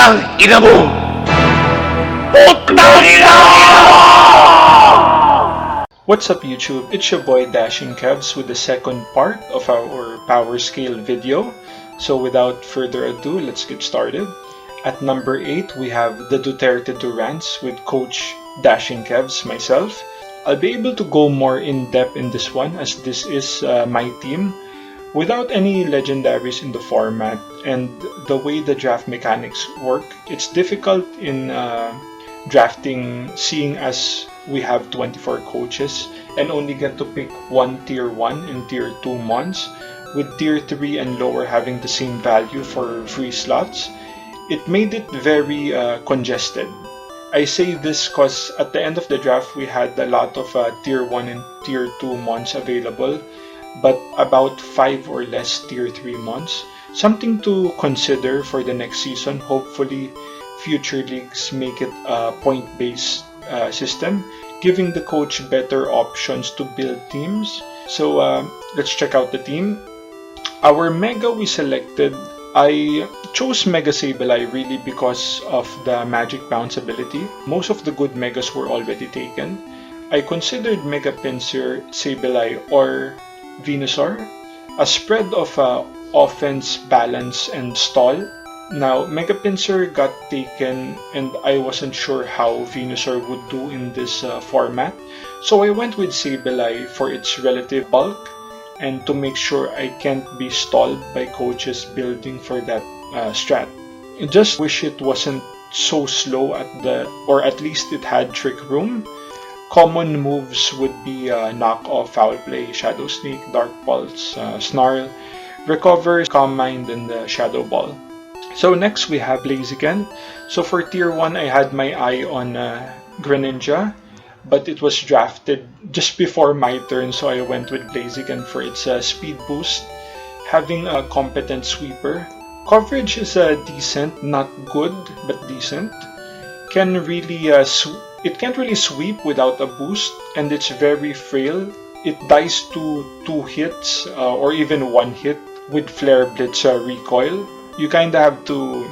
Putang ina mo! Putang ina mo! What's up YouTube? It's your boy Dashing Kevs with the second part of our power scale video. So without further ado, let's get started. At number 8, we have the Duterte Durants with Coach Dashing Kevs, myself. I'll be able to go more in depth in this one as this is my team without any legendaries in the format, and the way the draft mechanics work, it's difficult in drafting seeing as we have 24 coaches and only get to pick one tier 1 and tier 2 mons, with tier 3 and lower having the same value for free slots. It made it very congested. I say this because at the end of the draft we had a lot of tier 1 and tier 2 mons available, but about 5 or less tier 3 mons. Something to consider for the next season. Hopefully future leagues make it a point-based system, giving the coach better options to build teams. So let's check out the team. Our Mega we selected, I chose Mega Sableye really because of the Magic Bounce ability. Most of the good Megas were already taken. I considered Mega Pinsir, Sableye, or Venusaur, a spread of offense, balance, and stall. Now, Mega Pinsir got taken and I wasn't sure how Venusaur would do in this format, so I went with Sableye for its relative bulk and to make sure I can't be stalled by coaches building for that strat. I just wish it wasn't so slow or at least it had Trick Room. Common moves would be Knock Off, Foul Play, Shadow Sneak, Dark Pulse, Snarl, Recover, Calm Mind, and Shadow Ball. So next we have Blaziken. So for tier 1 I had my eye on Greninja, but it was drafted just before my turn, so I went with Blaziken for its speed boost, having a competent sweeper. Coverage is decent, not good, but decent. It can't really sweep without a boost, and it's very frail. It dies to 2 hits or even 1 hit with Flare Blitz recoil. You kinda have to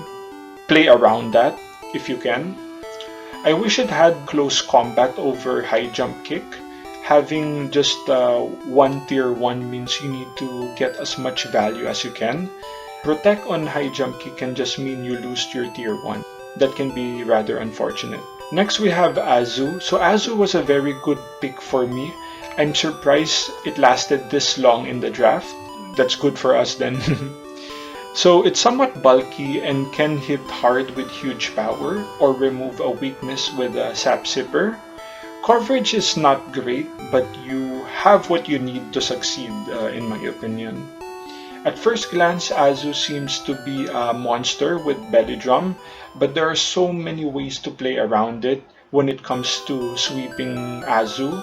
play around that if you can. I wish it had close combat over high jump kick. Having just one tier 1 means you need to get as much value as you can. Protect on high jump kick can just mean you lose your tier 1. That can be rather unfortunate. Next we have Azu. So Azu was a very good pick for me. I'm surprised it lasted this long in the draft. That's good for us then. So it's somewhat bulky and can hit hard with huge power or remove a weakness with a Sap Sipper. Coverage is not great, but you have what you need to succeed in my opinion. At first glance, Azu seems to be a monster with Belly Drum, but there are so many ways to play around it when it comes to sweeping. Azu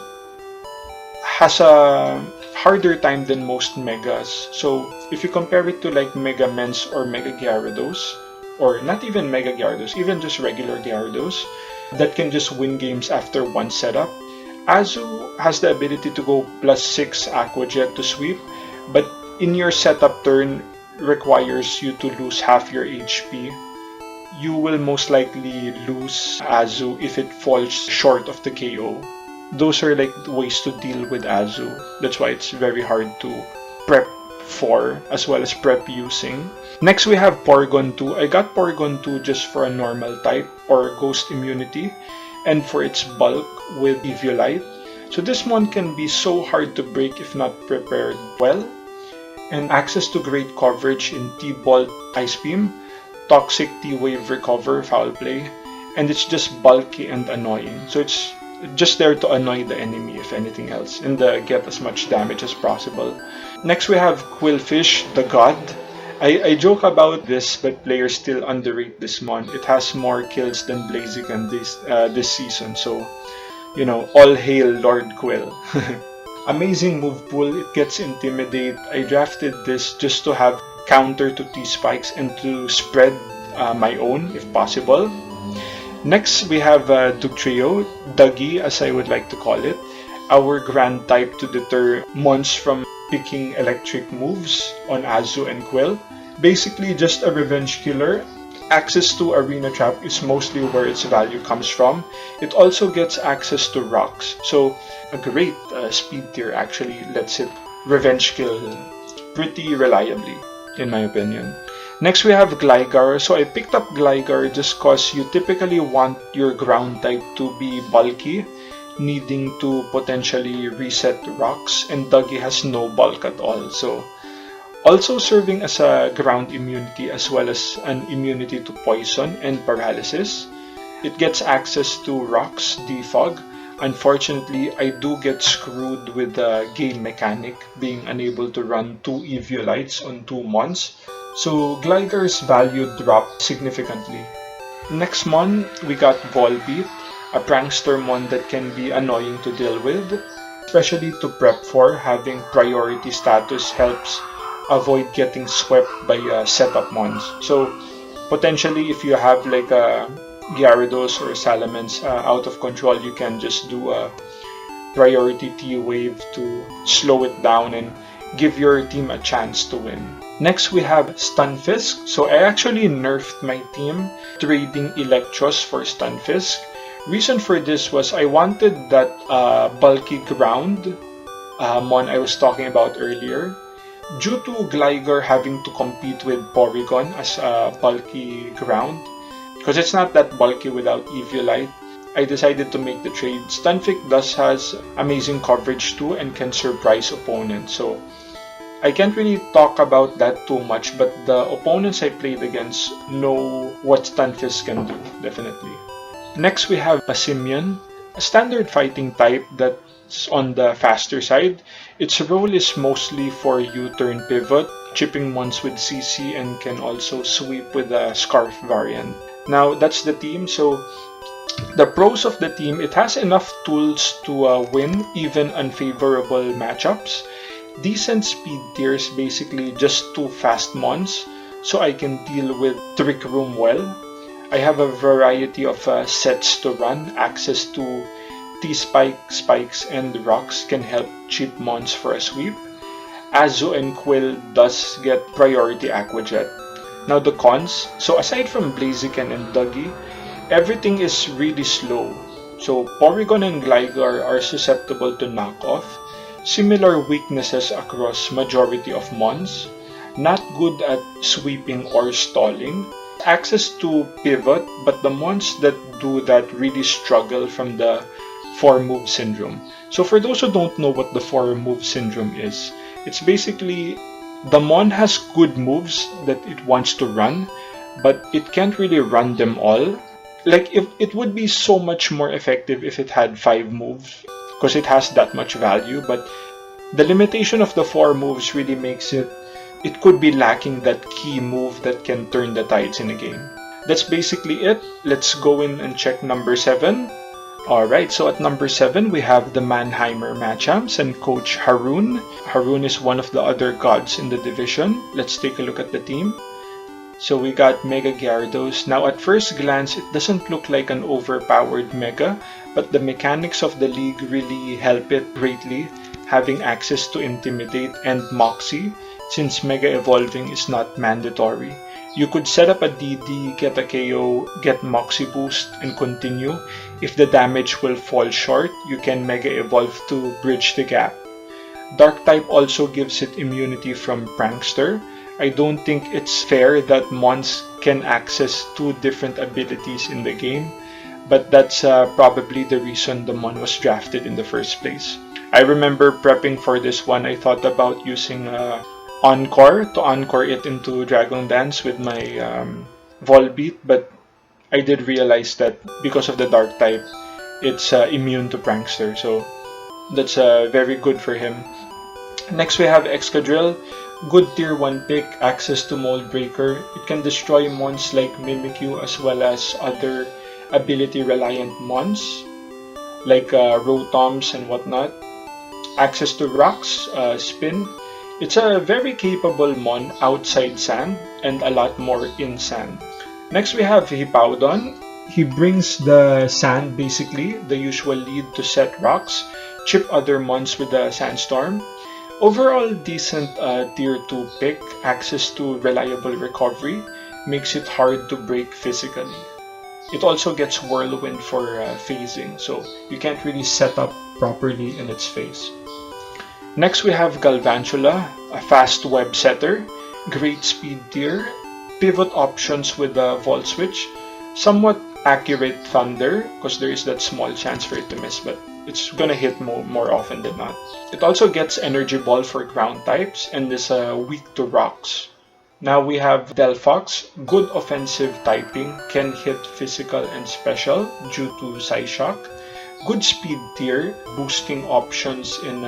has a harder time than most Megas. So if you compare it to like Mega Mens or Mega Gyarados, or not even Mega Gyarados, even just regular Gyarados, that can just win games after one setup, Azu has the ability to go +6 Aqua Jet to sweep, but in your setup turn requires you to lose half your HP. You will most likely lose Azu if it falls short of the KO. Those are like ways to deal with Azu. That's why it's very hard to prep for as well as prep using. Next we have Porygon 2. I got Porygon 2 just for a normal type or ghost immunity and for its bulk with Eviolite. So this one can be so hard to break if not prepared well. And access to great coverage in T-Bolt, Ice Beam, Toxic T-Wave, Recover, Foul Play, and it's just bulky and annoying. So it's just there to annoy the enemy if anything else, and get as much damage as possible. Next we have Quillfish, the God. I joke about this, but players still underrate this mon. It has more kills than Blaziken this season, so you know, all hail Lord Quill. Amazing move pool, it gets Intimidate. I drafted this just to have counter to T-Spikes and to spread my own if possible. Next we have Dugtrio, Dougie as I would like to call it, our grand type to deter mons from picking electric moves on Azu and Quill. Basically just a revenge killer. access to Arena Trap is mostly where its value comes from. It also gets access to rocks, so a great speed tier actually lets it revenge kill pretty reliably, in my opinion. Next we have Gligar. So I picked up Gligar just cause you typically want your ground type to be bulky, needing to potentially reset rocks, and Dougie has no bulk at all. So also serving as a ground immunity as well as an immunity to poison and paralysis. It gets access to rocks, defog. Unfortunately, I do get screwed with the game mechanic, being unable to run 2 Eviolites on 2 months. So Glider's value dropped significantly. Next mon, we got Volbeat, a prankster mon that can be annoying to deal with, especially to prep for. Having priority status helps avoid getting swept by setup mons. So potentially if you have like a Gyarados or Salamence out of control, you can just do a priority T wave to slow it down and give your team a chance to win. Next we have Stunfisk. So I actually nerfed my team trading Electros for Stunfisk. Reason for this was I wanted that bulky ground mon I was talking about earlier. Due to Gligar having to compete with Porygon as a bulky ground, because it's not that bulky without Eviolite, I decided to make the trade. Stunfisk thus has amazing coverage too and can surprise opponents. So I can't really talk about that too much, but the opponents I played against know what Stunfisk can do, definitely. Next we have Passimian, a standard fighting type that's on the faster side. Its role is mostly for U-turn pivot, chipping mons with CC, and can also sweep with a Scarf variant. Now that's the team. So the pros of the team, it has enough tools to win even unfavorable matchups. Decent speed tiers, basically just 2 fast mons, so I can deal with Trick Room well. I have a variety of sets to run. Access to T-Spike, Spikes, and Rocks can help cheap mons for a sweep. Azu and Quill does get priority Aquajet. Now the cons, so aside from Blaziken and Dougie, everything is really slow. So Porygon and Gligar are susceptible to knockoff. Similar weaknesses across majority of mons. Not good at sweeping or stalling. Access to pivot, but the mons that do that really struggle from the 4-move syndrome. So for those who don't know what the 4-move syndrome is, it's basically the mon has good moves that it wants to run, but it can't really run them all. Like, if it would be so much more effective if it had 5 moves, because it has that much value, but the limitation of the 4 moves really makes it could be lacking that key move that can turn the tides in a game. That's basically it. Let's go in and check number 7. Alright, so at number 7 we have the Mannheimer Machamps and Coach Haroon. Haroon is one of the other gods in the division. Let's take a look at the team. So we got Mega Gyarados. Now at first glance, it doesn't look like an overpowered Mega, but the mechanics of the league really help it greatly, having access to Intimidate and Moxie, since Mega Evolving is not mandatory. You could set up a DD, get a KO, get Moxie Boost, and continue. If the damage will fall short, you can Mega Evolve to bridge the gap. Dark type also gives it immunity from Prankster. I don't think it's fair that mons can access 2 different abilities in the game, but that's probably the reason the mon was drafted in the first place. I remember prepping for this one, I thought about using Encore to Encore it into Dragon Dance with my Volbeat, but I did realize that because of the Dark type, it's immune to Prankster, so that's very good for him. Next we have Excadrill. Good tier 1 pick, access to Mold Breaker. It can destroy mons like Mimikyu as well as other ability reliant mons like Rotoms and whatnot. Access to Rocks, Spin. It's a very capable mon outside sand and a lot more in sand. Next we have Hippowdon. He brings the sand, basically, the usual lead to set rocks, chip other mons with the Sandstorm. Overall decent tier 2 pick, access to reliable recovery, makes it hard to break physically. It also gets whirlwind for phasing, so you can't really set up properly in its face. Next we have Galvantula, a fast web setter, great speed deer, pivot options with a Volt Switch, somewhat accurate thunder because there is that small chance for it to miss, but it's gonna hit more often than not. It also gets Energy Ball for ground types and is weak to rocks. Now we have Delphox, good offensive typing, can hit physical and special due to Psyshock. Good speed tier, boosting options in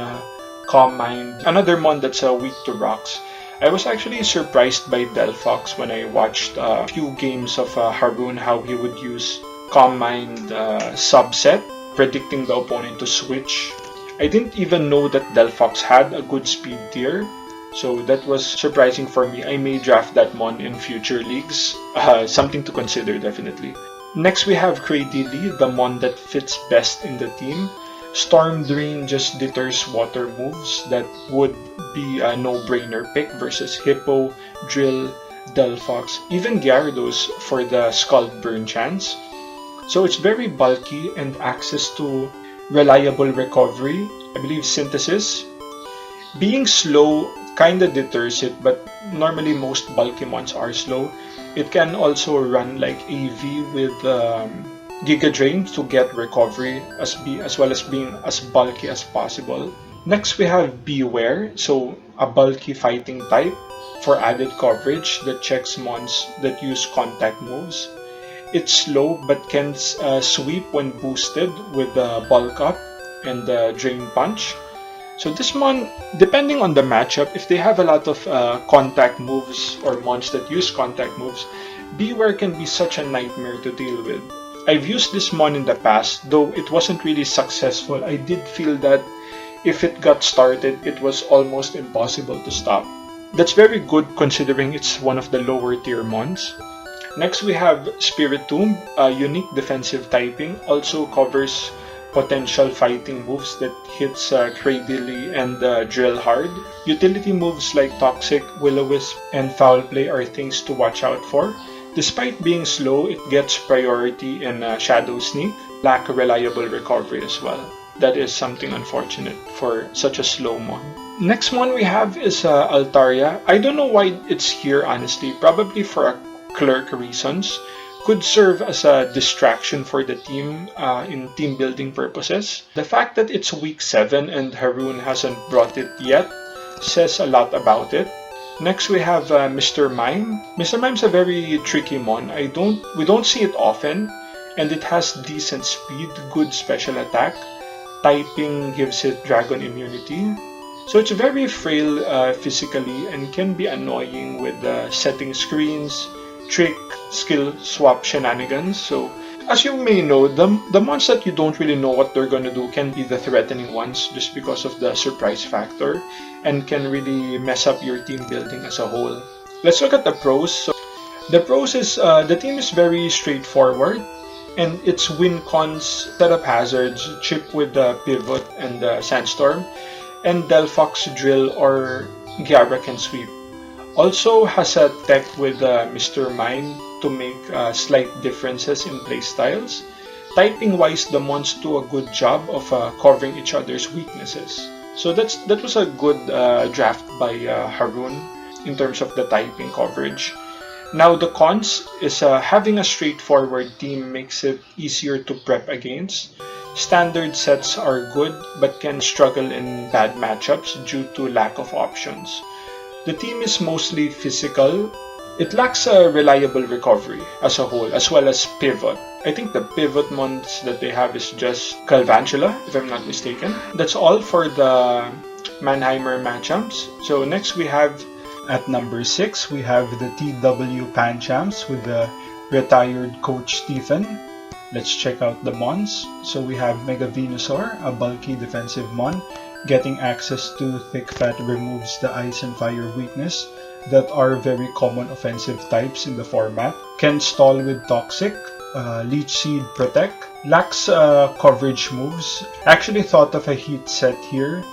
Calm Mind. Another mon that's weak to rocks. I was actually surprised by Delphox when I watched a few games of Haroon, how he would use Calm Mind subset, predicting the opponent to switch. I didn't even know that Delphox had a good speed tier, so that was surprising for me. I may draft that mon in future leagues. Something to consider, definitely. Next we have Cradily, the mon that fits best in the team. Storm Drain just deters water moves that would be a no-brainer pick versus Hippo, Drill, Delphox, even Gyarados for the Scald Burn chance. So it's very bulky and access to reliable recovery, I believe Synthesis. Being slow kinda deters it, but normally most bulky mons are slow. It can also run like AV with Giga Drain to get recovery as well as being as bulky as possible. Next we have Beware, so a bulky fighting type for added coverage that checks mons that use contact moves. It's slow but can sweep when boosted with Bulk Up and Drain Punch. So this mon, depending on the matchup, if they have a lot of contact moves or mons that use contact moves, Beware can be such a nightmare to deal with. I've used this mon in the past, though it wasn't really successful. I did feel that if it got started, it was almost impossible to stop. That's very good considering it's one of the lower tier mons. Next we have Spiritomb, a unique defensive typing, also covers potential fighting moves that hits Cradily and Drill hard. Utility moves like Toxic, Will-O-Wisp, and Foul Play are things to watch out for. Despite being slow, it gets priority in Shadow Sneak, lack reliable recovery as well. That is something unfortunate for such a slow mon. Next one we have is Altaria. I don't know why it's here honestly, probably for clerk reasons. Could serve as a distraction for the team in team building purposes. The fact that it's week 7 and Haroon hasn't brought it yet says a lot about it. Next we have Mr. Mime. Mr. Mime's a very tricky mon. We don't see it often, and it has decent speed, good special attack. Typing gives it dragon immunity. So it's very frail physically and can be annoying with setting screens, trick, skill swap shenanigans. So as you may know, the mons that you don't really know what they're gonna do can be the threatening ones just because of the surprise factor and can really mess up your team building as a whole. Let's look at the pros. So the pros is the team is very straightforward and its win cons, setup hazards, chip with the pivot and the sandstorm, and Delphox drill or Gyara can sweep. Also has a tech with Mr. Mime to make slight differences in playstyles. Typing wise, the mons do a good job of covering each other's weaknesses. So that was a good draft by Haroon in terms of the typing coverage. Now the cons is having a straightforward team makes it easier to prep against. Standard sets are good but can struggle in bad matchups due to lack of options. The team is mostly physical. It lacks a reliable recovery as a whole, as well as pivot. I think the pivot mons that they have is just Galvantula, if I'm not mistaken. That's all for the Mannheimer matchups. So next we have, at number 6, we have the TW Panchams with the retired coach Stephen. Let's check out the mons. So we have Mega Venusaur, a bulky defensive mon. Getting access to Thick Fat removes the ice and fire weakness that are very common offensive types in the format. Can stall with Toxic, Leech Seed Protect, lacks coverage moves. Actually thought of a heat set here,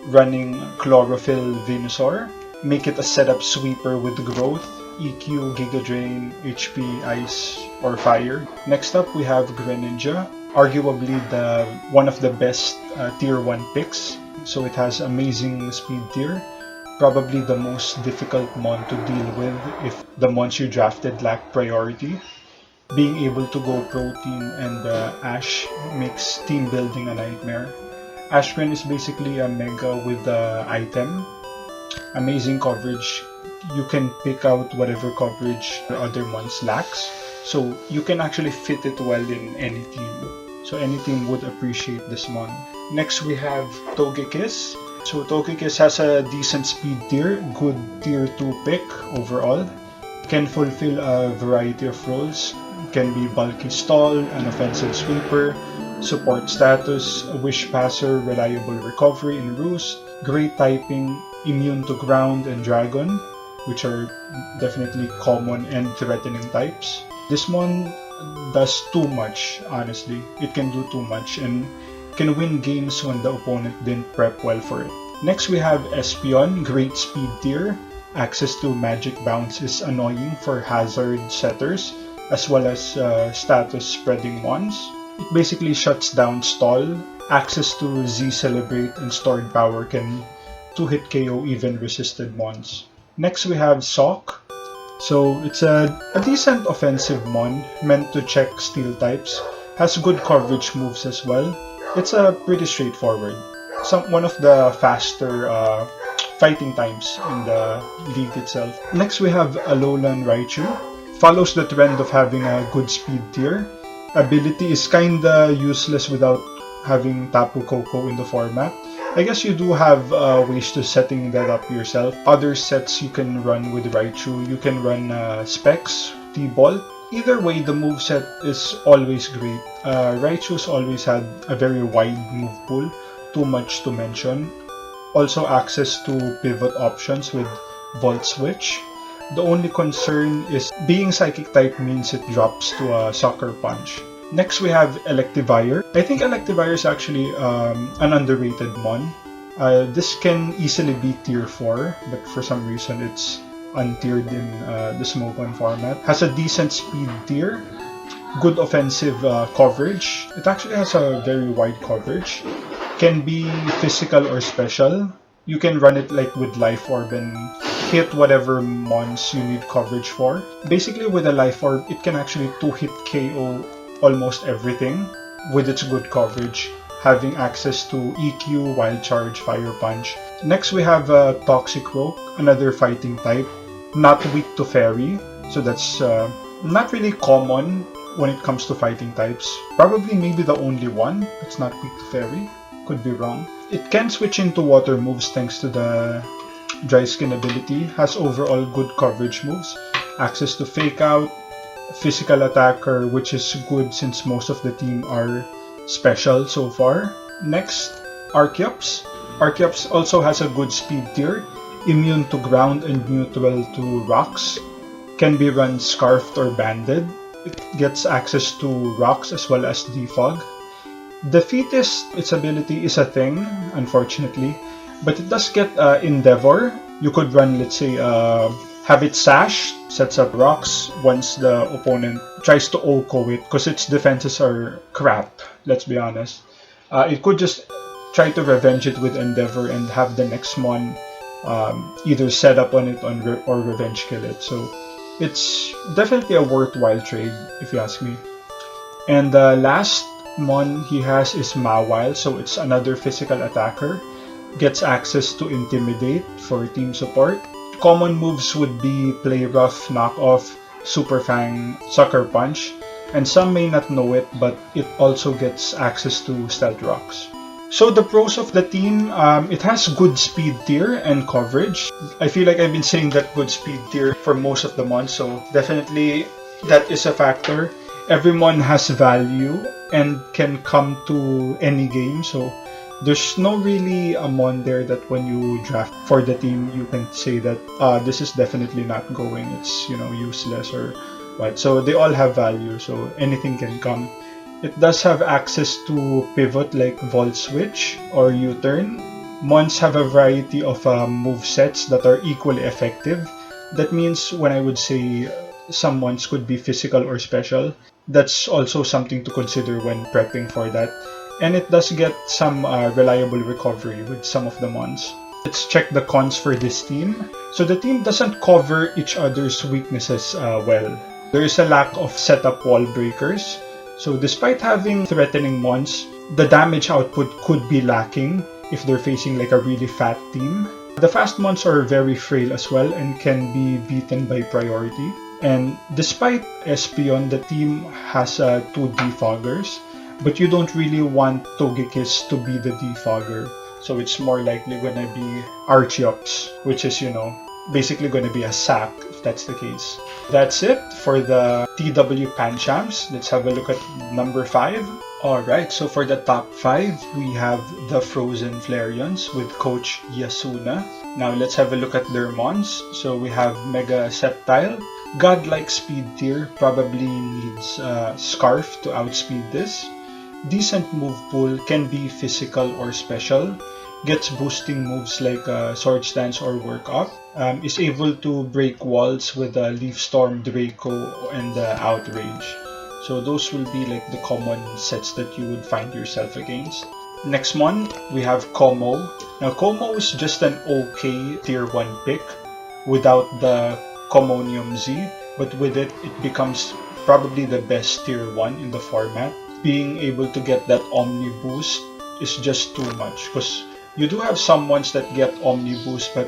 running Chlorophyll Venusaur. Make it a setup sweeper with growth. EQ, Giga Drain, HP, Ice, or Fire. Next up, we have Greninja, arguably one of the best tier 1 picks. So it has amazing speed tier, probably the most difficult mon to deal with if the mons you drafted lack priority. Being able to go Pro Team and Ash makes team building a nightmare. Ashwin is basically a mega with the item. Amazing coverage. You can pick out whatever coverage the other ones lacks. So you can actually fit it well in any team. So any team would appreciate this mon. Next we have Togekiss. So Togekiss has a decent speed tier, good tier 2 pick overall. Can fulfill a variety of roles. Can be bulky stall, an offensive sweeper, support status, a wish passer, reliable recovery in roost, great typing, immune to ground and dragon, which are definitely common and threatening types. This one does too much, honestly. It can do too much and can win games when the opponent didn't prep well for it. Next we have Espeon, great speed tier. Access to magic bounce is annoying for hazard setters as well as status spreading ones. It basically shuts down stall. Access to Z Celebrate and stored power can 2-hit KO even resisted mons. Next we have Sock. So it's a decent offensive mon meant to check steel types. Has good coverage moves as well. It's pretty straightforward. One of the faster fighting times in the league itself. Next we have Alola and Raichu. Follows the trend of having a good speed tier. Ability is kinda useless without having Tapu Koko in the format. I guess you do have ways to setting that up yourself. Other sets you can run with Raichu. You can run Specs, T-Ball. Either way, the moveset is always great. Raichu's always had a very wide move pool, too much to mention. Also access to pivot options with Volt Switch. The only concern is being Psychic type means it drops to a Sucker Punch. Next we have Electivire. I think Electivire is actually an underrated mon. This can easily be tier 4, but for some reason it's untiered in the Smogon format. Has a decent speed tier, good offensive coverage. It actually has a very wide coverage. Can be physical or special. You can run it like with Life Orb and hit whatever mons you need coverage for. Basically with a Life Orb, it can actually 2-hit KO almost everything with its good coverage, having access to EQ, Wild Charge, Fire Punch. Next we have Toxic Rope, another fighting type, not weak to Fairy, so that's not really common when it comes to fighting types. Probably maybe the only one that's not weak to Fairy, could be wrong. It can switch into water moves thanks to the Dry Skin ability, has overall good coverage moves, access to Fake Out, physical attacker, which is good since most of the team are special so far. Next, Archeops. Archeops also has a good speed tier, immune to ground and neutral to rocks. Can be run scarfed or banded. It gets access to rocks as well as defog. Defeatist, its ability is a thing, unfortunately, but it does get Endeavor. You could run, let's say, have it sash, sets up rocks once the opponent tries to OHKO it, because its defenses are crap, let's be honest. It could just try to revenge it with Endeavor and have the next mon either set up on it or revenge kill it. So it's definitely a worthwhile trade, if you ask me. And the last mon he has is Mawile, so it's another physical attacker. Gets access to Intimidate for team support. Common moves would be Play Rough, Knock Off, Super Fang, Sucker Punch, and some may not know it, but it also gets access to Stealth Rocks. So the pros of the team, it has good speed tier and coverage. I feel like I've been saying that good speed tier for most of the months, so definitely that is a factor. Everyone has value and can come to any game, so there's no really a mon there that when you draft for the team you can say that this is definitely not going, it's useless or what. So they all have value, so anything can come. It does have access to pivot like Volt Switch or U-turn. Mons have a variety of move sets that are equally effective. That means when I would say some mons could be physical or special, that's also something to consider when prepping for that. And it does get some reliable recovery with some of the mons. Let's check the cons for this team. So the team doesn't cover each other's weaknesses well. There is a lack of setup wall breakers. So despite having threatening mons, the damage output could be lacking if they're facing like a really fat team. The fast mons are very frail as well and can be beaten by priority. And despite Espion, the team has two defoggers, but you don't really want Togekiss to be the defogger. So it's more likely gonna be Archeops, which is, basically gonna be a sack if that's the case. That's it for the TW Panchams. Let's have a look at number 5. Alright, so for the top 5, we have the Frozen Flareons with Coach Yasuna. Now let's have a look at their mons. So we have Mega Sceptile. Godlike speed tier, probably needs Scarf to outspeed this. Decent move pool, can be physical or special. Gets boosting moves like Sword Stance or Work Up. Is able to break walls with Leaf Storm, Draco, and Outrage. So those will be like the common sets that you would find yourself against. Next one, we have Como. Now Como is just an okay tier 1 pick without the Commonium Z, but with it, it becomes probably the best tier 1 in the format. Being able to get that Omni boost is just too much, because you do have some ones that get Omni boost, but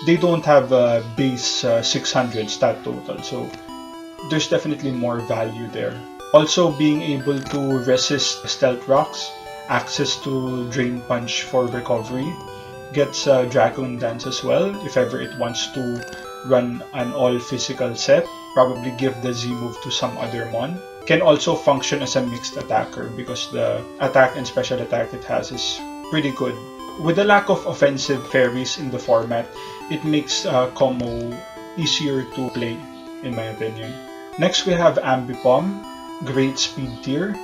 they don't have a base 600 stat total, so there's definitely more value there. Also, being able to resist Stealth Rocks, access to Drain Punch for recovery, gets Dragon Dance as well if ever it wants to run an all physical set, probably give the Z move to some other mon. Can also function as a mixed attacker because the attack and special attack it has is pretty good. With the lack of offensive fairies in the format, it makes Como easier to play, in my opinion. Next we have Ambipom, great speed tier.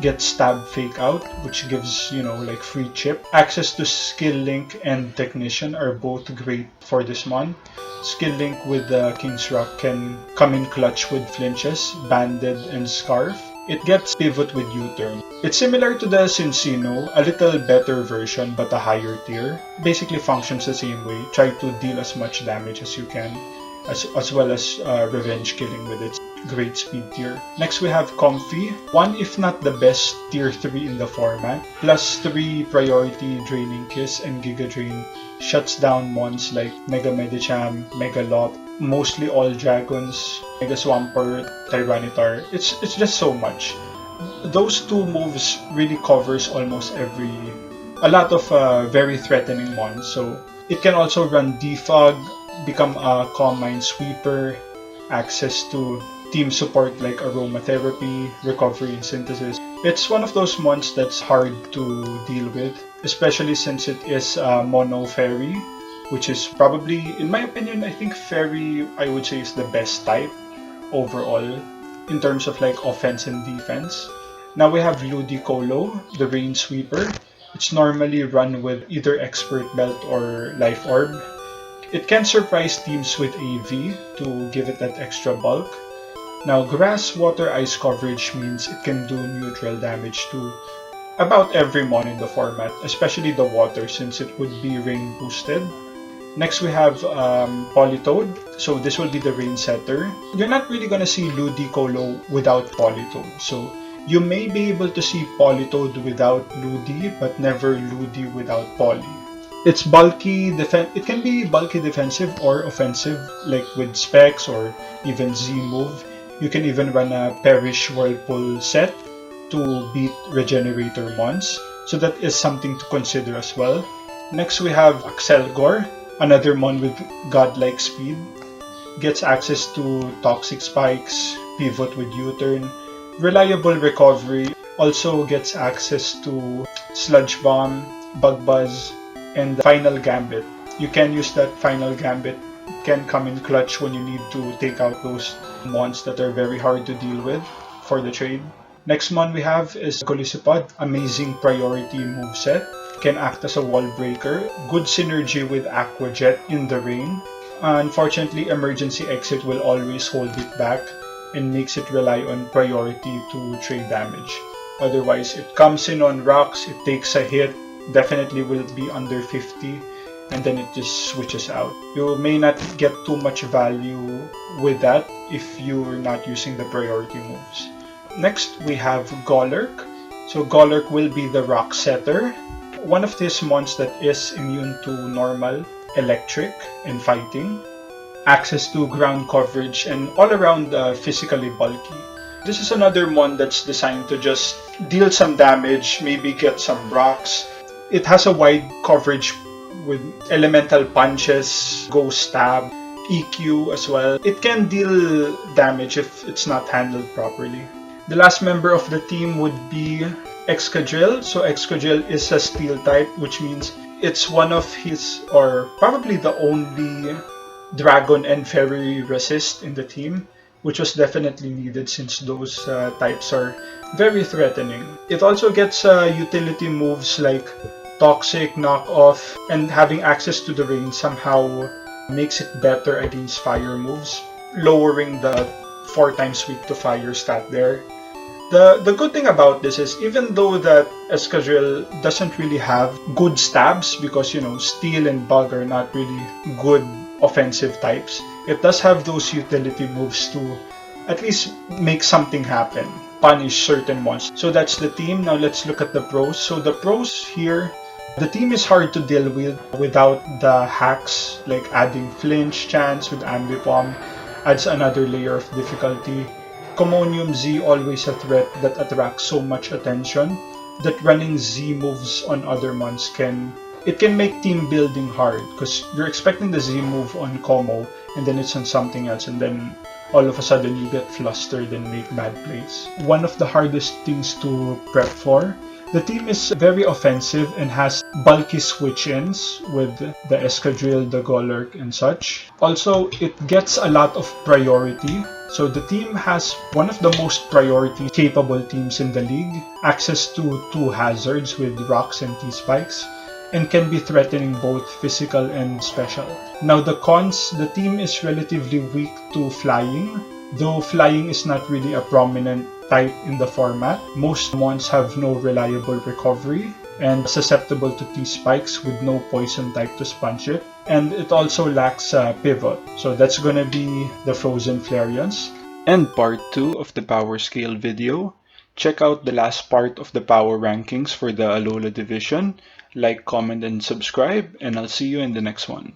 Gets Stab Fake Out, which gives, like free chip. Access to Skill Link and Technician are both great for this mon. Skill Link with King's Rock can come in clutch with flinches, Banded, and Scarf. It gets Pivot with U-Turn. It's similar to the Cincino, a little better version but a higher tier. Basically functions the same way. Try to deal as much damage as you can, as well as revenge killing with its great speed tier. Next we have Comfy, one if not the best tier 3 in the format. Plus 3 priority Draining Kiss and Giga Drain shuts down mons like Mega Medicham, Mega Lot, mostly all dragons, Mega Swampert, Tyranitar. It's just so much. Those two moves really covers almost a lot of very threatening mons. So it can also run Defog, become a Calm Mind Sweeper, access to team support like Aromatherapy, Recovery, and Synthesis. It's one of those mons that's hard to deal with, especially since it is Mono Fairy, which is probably, in my opinion, I think Fairy, I would say, is the best type overall in terms of like offense and defense. Now we have Ludicolo, the Rain Sweeper. It's normally run with either Expert Belt or Life Orb. It can surprise teams with AV to give it that extra bulk. Now, Grass, Water, Ice coverage means it can do neutral damage to about every mon in the format, especially the Water since it would be Rain boosted. Next we have Politoed, so this will be the Rain Setter. You're not really gonna see Ludicolo without Politoed, so you may be able to see Politoed without Ludi, but never Ludi without Poly. It's bulky it can be bulky defensive or offensive, like with Specs or even Z move. You can even run a Perish Whirlpool set to beat Regenerator mons, so that is something to consider as well. Next we have Axelgor, another mon with godlike speed. Gets access to Toxic Spikes, Pivot with U-Turn, reliable recovery, also gets access to Sludge Bomb, Bug Buzz, and Final Gambit. You can use that Final Gambit, can come in clutch when you need to take out those mons that are very hard to deal with for the trade. Next mon we have is Colisipod, amazing priority moveset, can act as a wall breaker, good synergy with Aqua Jet in the rain. Unfortunately, emergency exit will always hold it back and makes it rely on priority to trade damage. Otherwise, it comes in on rocks, it takes a hit, definitely will be under 50, and then it just switches out. You may not get too much value with that if you're not using the priority moves. Next, we have Golurk. So Golurk will be the rock setter. One of these mons that is immune to normal, electric, and fighting. Access to ground coverage and all around physically bulky. This is another mon that's designed to just deal some damage, maybe get some rocks. It has a wide coverage with elemental punches, ghost stab, EQ as well. It can deal damage if it's not handled properly. The last member of the team would be Excadrill. So Excadrill is a steel type, which means it's one of his, or probably the only dragon and fairy resist in the team, which was definitely needed since those types are very threatening. It also gets utility moves like Toxic, Knock Off, and having access to the rain somehow makes it better against fire moves, lowering the 4 times weak to fire stat there. The good thing about this is even though that Escadrille doesn't really have good stabs because steel and bug are not really good offensive types, it does have those utility moves to at least make something happen, punish certain ones. So that's the team. Now let's look at the pros. So the pros here, the team is hard to deal with without the hacks like adding flinch chance with Ambipom adds another layer of difficulty. Commonium Z always a threat that attracts so much attention that running Z moves on other mons can make team building hard because you're expecting the Z move on Como and then it's on something else and then all of a sudden you get flustered and make bad plays. One of the hardest things to prep for. The team is very offensive and has bulky switch-ins with the Escadrille, the Golurk, and such. Also, it gets a lot of priority. So the team has one of the most priority-capable teams in the league, access to 2 hazards with rocks and T-spikes, and can be threatening both physical and special. Now the cons, the team is relatively weak to flying, though flying is not really a prominent type in the format. Most mons have no reliable recovery and susceptible to T-spikes with no poison type to sponge it. And it also lacks pivot. So that's gonna be the Frozen Flareons. And part 2 of the power scale video. Check out the last part of the power rankings for the Alola division. Like, comment, and subscribe, and I'll see you in the next one.